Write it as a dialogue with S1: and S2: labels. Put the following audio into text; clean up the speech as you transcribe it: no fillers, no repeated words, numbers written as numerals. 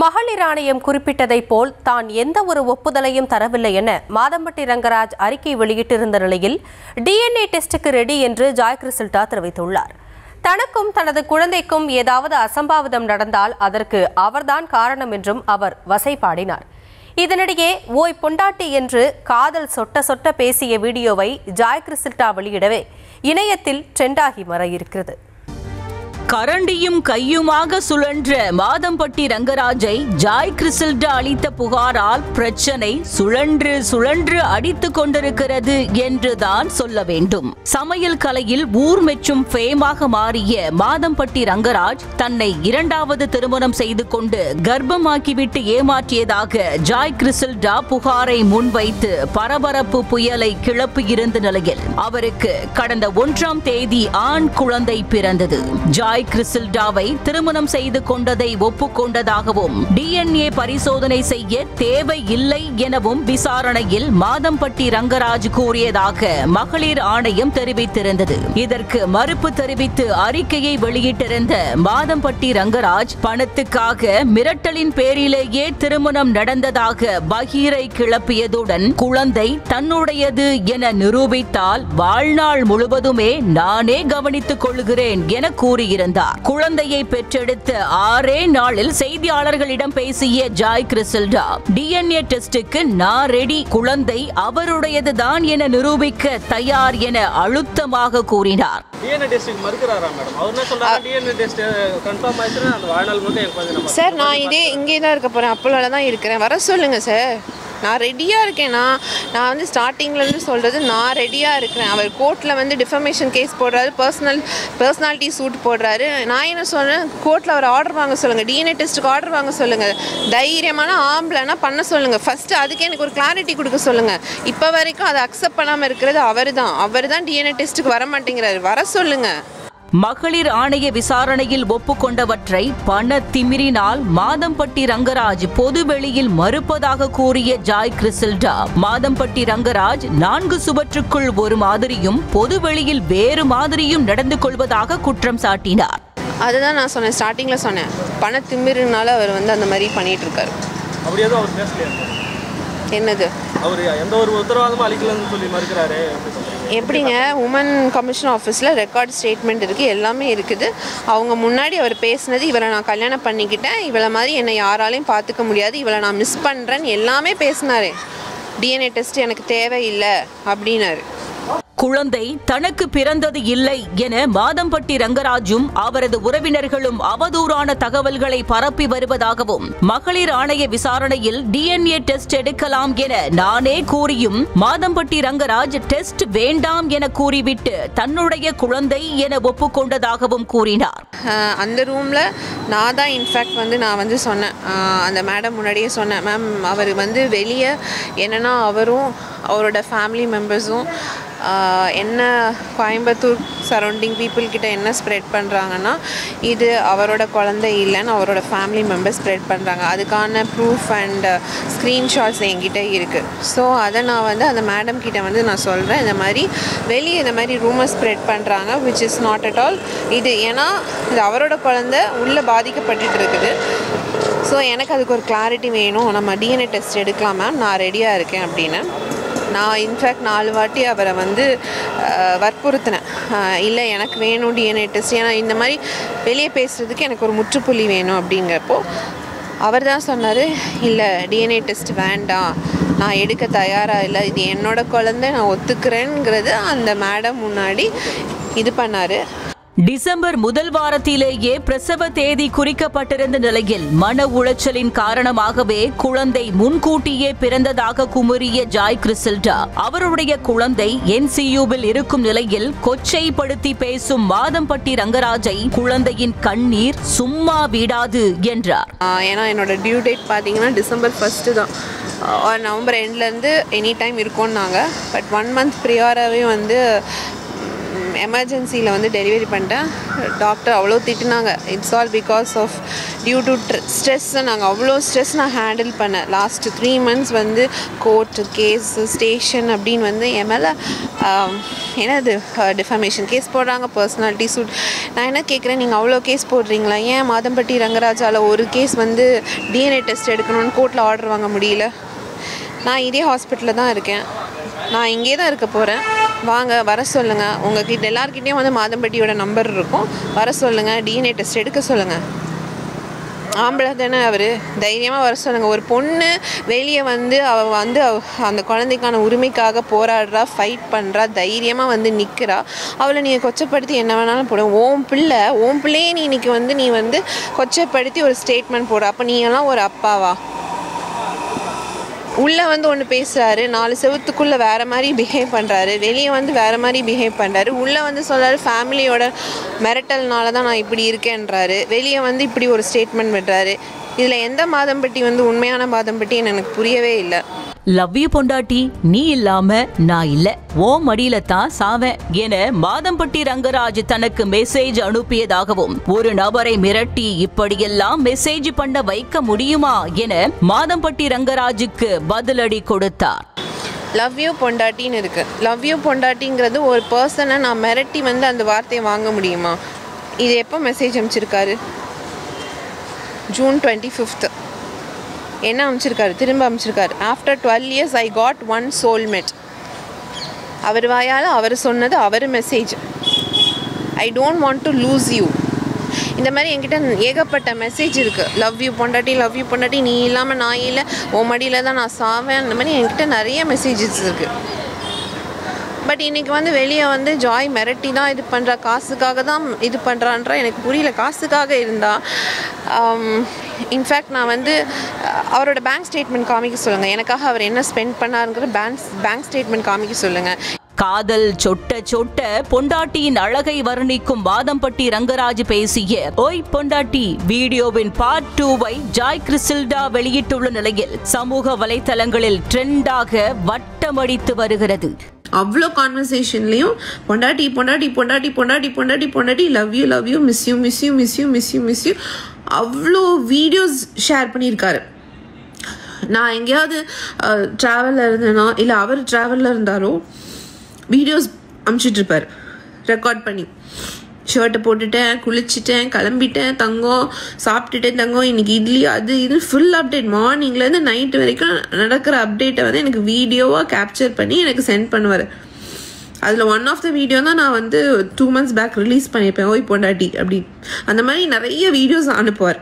S1: மகளிர் ஆணையம் குறிப்பிட்டதைப் போல் தான் எந்த ஒரு ஒப்புதலையும் தரவில்லை என மாதம்பட்டி ரங்கராஜ் அறிக்கை வெளியிட்டிருந்த நிலையில் டிஎன்ஏ டெஸ்டுக்கு ரெடி என்று ஜாய் கிறிசல்டா தெரிவித்துள்ளார். தனக்கும் தனது குழந்தைக்கும் ஏதாவது அசம்பாவிதம் நடந்தால் அதற்கு அவர்தான் காரணம் என்றும் அவர் வசைபாடினார். இதனிடையே ஓய் பொண்டாட்டி என்று காதல் சொட்ட சொட்ட பேசிய வீடியோவை ஜாய் கிறிசல்டா வெளியிடவே இணையத்தில் ட்ரெண்டாகி வர இருக்கிறது.
S2: கரண்டியும் கையுமாக சுழன்ற மாதம்பட்டி ரங்கராஜை ஜாய் கிறிசல்டா அளித்த புகாரால் பிரச்சனை சுழன்று சுழன்று அடித்துக் கொண்டிருக்கிறது என்றுதான் சொல்ல வேண்டும். சமையல் கலையில் ஊர் மெச்சும் ஃபேமாக மாறிய மாதம்பட்டி ரங்கராஜ் தன்னை இரண்டாவது திருமணம் செய்து கொண்டு கர்ப்பமாக்கிவிட்டு ஏமாற்றியதாக ஜாய் கிறிசல்டா புகாரை முன்வைத்து பரபரப்பு புயலை கிளப்பியிருந்த நிலையில் அவருக்கு கடந்த 1ஆம் தேதி ஆண் குழந்தை பிறந்தது. ஜாய் கிறிசல்டாவை திருமணம் செய்து கொண்டதை ஒப்புக்கொண்டதாகவும் டிஎன்ஏ பரிசோதனை செய்ய தேவையில்லை எனவும் விசாரணையில் மாதம்பட்டி ரங்கராஜ் கூறியதாக மகளிர் ஆணையம் தெரிவித்திருந்தது. இதற்கு மறுப்பு தெரிவித்து அறிக்கையை வெளியிட்டிருந்த மாதம்பட்டி ரங்கராஜ் பணத்துக்காக மிரட்டலின் பேரிலேயே திருமணம் நடந்ததாக பகீரை கிளப்பியதுடன் குழந்தை தன்னுடையது என நிரூபித்தால் வாழ்நாள் முழுவதுமே நானே கவனித்துக் கொள்கிறேன் என கூறியிருந்தார். குழந்தையை பெற்றெடுத்த 6 நாளில் செய்தியாளர்களிடம் பேசிய ஜாய் கிறிசல்டா டிஎன்ஏ டெஸ்டுக்கு நான் ரெடி, குழந்தை அவருடையதுதான் என நிரூபிக்க தயார் என அழுத்தமாக கூறினார்.
S3: சார் நான் இங்கே தான் இருக்க போறேன், அப்போல தான் இருக்கிறேன், வர சொல்லுங்க சார், நான் ரெடியாக இருக்கேன். நான் வந்து ஸ்டார்டிங்லேருந்து சொல்கிறது நான் ரெடியாக இருக்கிறேன். அவர் கோர்ட்டில் வந்து டிஃபமேஷன் கேஸ் போடுறாரு, பர்சனாலிட்டி சூட் போடுறாரு. நான் என்ன சொல்கிறேன், கோர்ட்டில் அவர் ஆர்டர் வாங்க சொல்லுங்கள், டிஎன்ஏ டெஸ்ட்டுக்கு ஆர்டர் வாங்க சொல்லுங்கள், தைரியமான ஆம்பளைனா பண்ண சொல்லுங்கள். ஃபஸ்ட்டு அதுக்கு எனக்கு ஒரு கிளாரிட்டி கொடுக்க சொல்லுங்கள். இப்போ வரைக்கும் அதை அக்செப்ட் பண்ணாமல் இருக்கிறது அவர் தான் டிஎன்ஏ டெஸ்ட்டுக்கு வர மாட்டேங்கிறாரு, வர சொல்லுங்கள்.
S2: மகளிர் ஆணைய விசாரணையில் ஒப்புக்கொண்டவற்றை பண திமிரினால் மாதம்பட்டி ரங்கராஜ் பொதுவெளியில் மறுப்பதாக கூறிய ஜாய் கிறிசல்டா மாதம்பட்டி ரங்கராஜ் 4 சுவற்றுக்குள் ஒரு மாதிரியும் பொதுவெளியில் வேறு மாதிரியும் நடந்து கொள்வதாக குற்றம் சாட்டினார்.
S3: அதுதான் நான் சொன்னேன், ஸ்டார்டிங்கில் சொன்னேன், பண திமிரினால அவர் வந்து அந்த மாதிரி பண்ணிட்டு இருக்காரு. என்னது
S4: அவர் எந்த ஒரு உத்தரவாதமும் அளிக்கலன்னு சொல்லி மறுக்கிறாரு.
S3: எப்படிங்க, உமன் கமிஷன் ஆஃபீஸில் ரெக்கார்ட் ஸ்டேட்மெண்ட் இருக்குது, எல்லாமே இருக்குது. அவங்க முன்னாடி அவர் பேசினது, இவளை நான் கல்யாணம் பண்ணிக்கிட்டேன், இவளை மாதிரி என்னை யாராலையும் பார்த்துக்க முடியாது, இவளை நான் மிஸ் பண்ணுறேன்னு எல்லாமே பேசினாரு. டிஎன்ஏ டெஸ்ட் எனக்கு தேவையில்லை அப்படின்னாரு.
S2: குழந்தை தனக்கு பிறந்தது இல்லை என மாதம்பட்டி ரங்கராஜும் அவரது உறவினர்களும் அவதூறான தகவல்களை பரப்பி வருவதாகவும் மகளிர் ஆணைய விசாரணையில் டிஎன்ஏ டெஸ்ட் எடுக்கலாம் என நானே கூறியும் மாதம்பட்டி ரங்கராஜ் டெஸ்ட் வேண்டாம் என கூறிவிட்டு தன்னுடைய குழந்தை என ஒப்புக்கொண்டதாகவும் கூறினார்.
S3: அந்த ரூமில் நான் தான் இன்ஃபேக்ட் வந்து நான் வந்து சொன்னேன், அந்த மேடம் முன்னாடியே சொன்னேன், மேம் அவர் வந்து வெளியே என்னென்னா அவரும் அவரோட ஃபேமிலி மெம்பர்ஸும் என்ன கோயம்புத்தூர் சரௌண்டிங் பீப்புள்கிட்ட என்ன ஸ்ப்ரெட் பண்ணுறாங்கன்னா இது அவரோட குழந்தை இல்லைன்னு அவரோட ஃபேமிலி மெம்பர்ஸ் ஸ்ப்ரெட் பண்ணுறாங்க. அதுக்கான ப்ரூஃப் அண்ட் ஸ்க்ரீன்ஷாட்ஸ் என்கிட்ட இருக்குது. ஸோ அதை நான் வந்து அந்த மேடம் கிட்ட வந்து நான் சொல்கிறேன், இந்த மாதிரி வெளியே இந்த மாதிரி ரூமர் ஸ்ப்ரெட் பண்ணுறாங்க, which is not at all. இது ஏன்னா இது அவரோட குழந்தை உள்ளே பாதிக்கப்பட்டு இருக்குது. ஸோ எனக்கு அதுக்கு ஒரு கிளாரிட்டி வேணும், நம்ம டிஎன்ஏ டெஸ்ட் எடுக்கலாம் மேம், நான் ரெடியாக இருக்கேன் அப்படின்னு. நான் இன்ஃபேக்ட் 4 வாட்டி அவரை வந்து வற்புறுத்தினேன், இல்லை எனக்கு வேணும் டிஎன்ஏ டெஸ்ட், ஏன்னா இந்த மாதிரி வெளியே பேசுகிறதுக்கு எனக்கு ஒரு முற்றுப்புள்ளி வேணும் அப்படிங்கிறப்போ அவர் தான் சொன்னார், இல்லை டிஎன்ஏ டெஸ்ட் வேண்டாம், நான் எடுக்க தயாராக இல்லை, இது என்னோடய குழந்தை, நான் ஒத்துக்கிறேங்கிறது அந்த மேடம் முன்னாடி இது பண்ணார்.
S2: டிசம்பர் முதல் வாரத்திலேயே பிரசவ தேதி குறிக்கப்பட்டிருந்த நிலையில் மன உளைச்சலின் காரணமாகவே குழந்தை முன்கூட்டியே பிறந்ததாக குமுறிய ஜாய் கிறிசல்டா அவருடைய குழந்தை NCUவில் இருக்கும் நிலையில் கொச்சைப்படுத்தி பேசும் மாதம்பட்டி ரங்கராஜை குழந்தையின் கண்ணீர் சும்மா விடாது என்றார்.
S3: ஏன்னா என்னோட டியூ டேட் பார்த்தீங்கன்னா டிசம்பர் 1 தான், நவம்பர் எண்ட்லேருந்து எனி டைம் இருக்கோன்னாங்க. பட் 1 மந்த் ப்ரியாராகவே வந்து எமர்ஜென்சியில் வந்து டெலிவரி பண்ணிட்டேன். டாக்டர் அவ்வளோ திட்டினாங்க, it's all because of due to stress. நாங்கள் அவ்வளோ ஸ்ட்ரெஸ் நான் ஹேண்டில் பண்ணேன். லாஸ்ட்டு 3 months வந்து கோர்ட்டு கேஸு ஸ்டேஷன் அப்படின்னு வந்து என் மேலே என்னது டிஃபமேஷன் கேஸ் போடுறாங்க, பர்சனாலிட்டி சூட். நான் என்ன கேட்குறேன், நீங்கள் அவ்வளோ கேஸ் போடுறீங்களா? ஏன் மாதம்பட்டி ரங்கராஜால் ஒரு கேஸ் வந்து டிஎன்ஏ டெஸ்ட் எடுக்கணும்னு கோர்ட்டில் ஆர்டர் வாங்க முடியல? நான் இதே ஹாஸ்பிட்டலில் தான் இருக்கேன், நான் இங்கே தான் இருக்க போகிறேன். வாங்க வர சொல்லுங்கள். உங்கள்கிட்ட எல்லாருக்கிட்டேயும் வந்து மாதம்பட்டியோட நம்பர் இருக்கும், வர சொல்லுங்கள், டிஎன்ஏ டெஸ்ட் எடுக்க சொல்லுங்கள். ஆம்பளை தானே அவர், தைரியமாக வர சொல்லுங்கள். ஒரு பொண்ணு வெளியே வந்து அவள் வந்து அந்த குழந்தைக்கான உரிமைக்காக போராடுறா, ஃபைட் பண்ணுறா, தைரியமாக வந்து நிற்கிறா. அவளை நீங்கள் கொச்சப்படுத்தி என்ன வேணாலும் போட. உன் பிள்ளையே நீ இன்றைக்கி வந்து நீ வந்து கொச்சப்படுத்தி ஒரு ஸ்டேட்மெண்ட் போடுற. அப்போ நீ எல்லாம் ஒரு அப்பாவா? உள்ளே வந்து ஒன்று பேசுகிறாரு, 4 செவத்துக்குள்ளே வேறு மாதிரி பிஹேவ் பண்ணுறாரு, வெளியே வந்து வேறு மாதிரி பிஹேவ் பண்ணுறாரு. உள்ளே வந்து சொல்கிறாரு ஃபேமிலியோட மிரட்டல்னால தான் நான் இப்படி இருக்கேன்றாரு, வெளியே வந்து இப்படி ஒரு ஸ்டேட்மெண்ட் விடுறாரு. இதில் எந்த மாதம்பட்டி வந்து உண்மையான மாதம்பட்டின்னு எனக்கு புரியவே இல்லை.
S2: லவ் யூ பொண்டாட்டி, நீ இல்லாம நான் இல்ல, ஓ மடியில தான் சாவேன் என மாதம்பட்டி ரங்கராஜ் தனக்கு மெசேஜ் அனுப்பியதாகவும், ஒரு நபரை மிரட்டி இப்படியெல்லாம் மெசேஜ் பண்ண வைக்க முடியுமா என மாதம்பட்டி ரங்கராஜுக்கு பதிலடி கொடுத்தார்.
S3: லவ் யூ பொண்டாட்டின்னு இருக்குது. லவ் யூ பொண்டாட்டிங்கிறது ஒரு பர்சனை நான் மிரட்டி வந்து அந்த வார்த்தையை வாங்க முடியுமா? இது எப்போ மெசேஜ் அனுப்பிச்சிருக்காரு? June 25th என்ன அனுப்பிச்சிருக்காரு? திரும்ப அனுப்பிச்சிருக்காரு. After 12 years I got one soulmate. அவர் வாயால் அவர் சொன்னது, அவர் message. I don't want to lose you. இந்த மாதிரி என்கிட்ட ஏகப்பட்ட மெசேஜ் இருக்குது. லவ் யூ பொண்டாட்டி, லவ் யூ பொண்டாட்டி, நீ இல்லாமல் நான் இல்லை, உன் மடியில் தான் நான் சாவேன். அந்த மாதிரி என்கிட்ட நிறைய மெசேஜஸ் இருக்குது. பட் இன்றைக்கி வந்து வெளியே வந்து ஜாய் மிரட்டி தான் இது பண்ணுறா, காசுக்காக தான் இது பண்ணுறான்றா. எனக்கு புரியல. காசுக்காக இருந்தால் இன்ஃபேக்ட் நான் வந்து அவரோட பேங்க் ஸ்டேட்மெண்ட் காமிக்க சொல்லுங்கள். எனக்காக அவர் என்ன ஸ்பெண்ட் பண்ணாருங்கிற பேங்க் ஸ்டேட்மெண்ட் காமிக்க சொல்லுங்கள்.
S2: காதல் சொட்ட சொட்ட பொண்டாட்டியின் அழகை வர்ணிக்கும் மாதம்பட்டி ரங்கராஜ் பேசிய ஓய் பொண்டாட்டி வீடியோவின் பார்ட் 2வை ஜாய் கிறிஸ்டில்டா வெளியிட்டுள்ள நிலையில் சமூக வலைதளங்களில் ட்ரெண்டாக வட்டமடித்து வருகிறது.
S3: அவ்வளோ கான்வர்சேஷன்லேயும் பொண்டாட்டி பொண்டாட்டி பொண்டாட்டி பொண்டாட்டி பொண்டாட்டி பொண்டாட்டி, love you love you, miss you miss you miss you miss you miss you, அவ்வளோ வீடியோஸ் ஷேர் பண்ணியிருக்காரு. நான் எங்கேயாவது ட்ராவலில் இருந்தேனோ இல்லை அவர் ட்ராவலில் இருந்தாரோ வீடியோஸ் அனுப்பிச்சிட்ருப்பார் ரெக்கார்ட் பண்ணி. ஷர்ட்டை போட்டுட்டேன், குளிச்சுட்டேன், கிளம்பிட்டேன், தங்கம் சாப்பிட்டுட்டேன், தங்கம் இன்னைக்கு இட்லி, அது இது ஃபுல் அப்டேட். மார்னிங்லேருந்து நைட்டு வரைக்கும் நடக்கிற அப்டேட்டை வந்து எனக்கு வீடியோவாக கேப்சர் பண்ணி எனக்கு சென்ட் பண்ணுவார். அதில் ஒன் ஆஃப் த வீடியோ தான் நான் வந்து 2 months பேக் ரிலீஸ் பண்ணியிருப்பேன், ஓய் பொண்டாட்டி அப்படி. அந்த மாதிரி நிறைய வீடியோஸ் அனுப்புவார்.